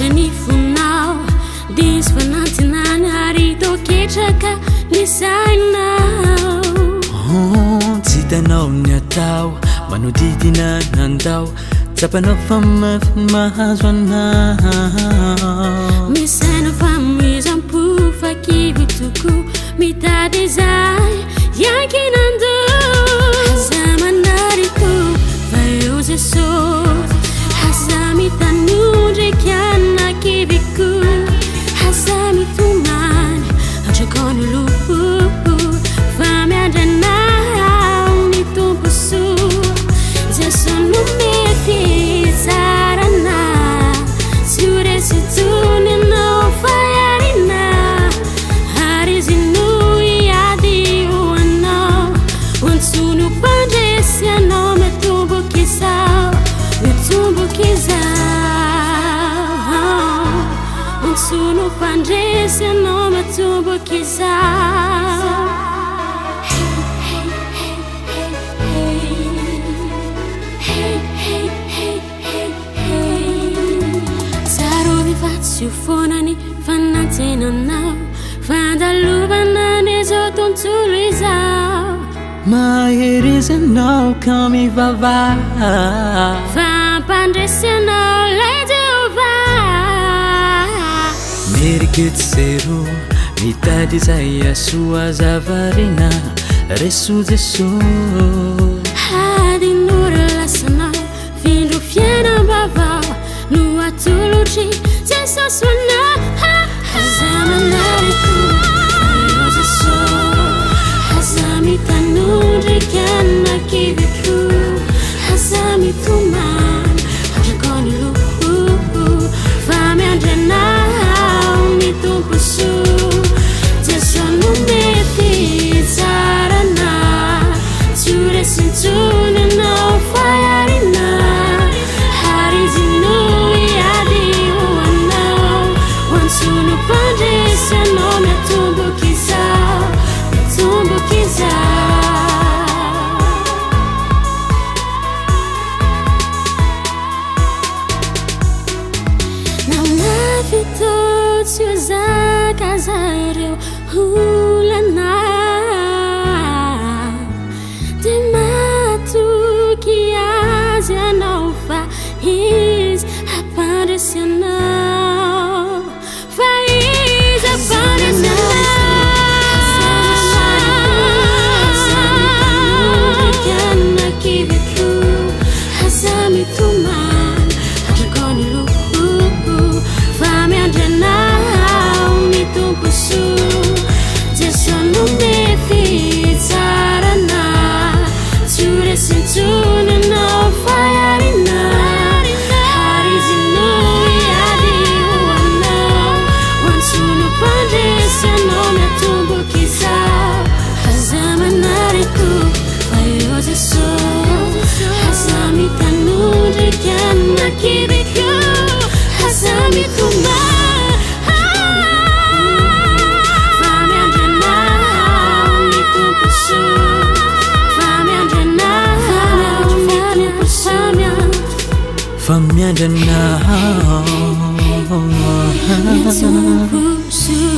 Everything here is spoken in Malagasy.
Shanifunao Dis fanantinany toketraka nisainao tsy hitanao ny atao manodidina nandao tsapanao fa mahazo anao misaina fa mizam-po fa kivy toko mitady izay yakinando aza manariko fa eo Jesosy aza mitanondriky ana kiviko aza mitomany atrikony loko fa miandranao ny tomposoa Jesu no mety tsarana tsy ho resy tsony anao fa iarina ary izy no hiady ho anao ontsono mpandresy anao mitomboky izao mitomboky izao ontsono mpandresy anao mitomboky izao Fonani fanantenanao fandalovana zao tontolo izao mahery izy anao ka mivavaha fampandresy anao lay Jehovah merikety zero mitady izay asoa zavarina reso Jesosy hadinora lasanao findro fiainam-bavao no atolotry Jesosy anao aza manariko eo Jesosy aza mitanondriky ana kiviko aza mitomany atrikony loko fa miandranao ny tomposoa Jesu no mety tsarana tsy ho resy ntsony anao fa iarina ary izy no hiady ho anao ontsono mpandresy anao mitomboky izao mitomboky izao namafy tô tsy ho zaka zareo olana de matoky azy anao fa izy hampandresy anao fa izy hampandresy anao ana kiviko aza mitomany atrikony loko fa miandranao ny tomposoa Jesu no mety tsarana tsy ho resy ntsony anao fa iarina ary izy no hiady ho anao ontsono mpandresy anao mitomboky izao aza manariko fa eo Jesosy aza mitanondriky ana kiviko aza mitomany fa miandranao ny tomposoa fa miandranao fa miandranao ny tomposoa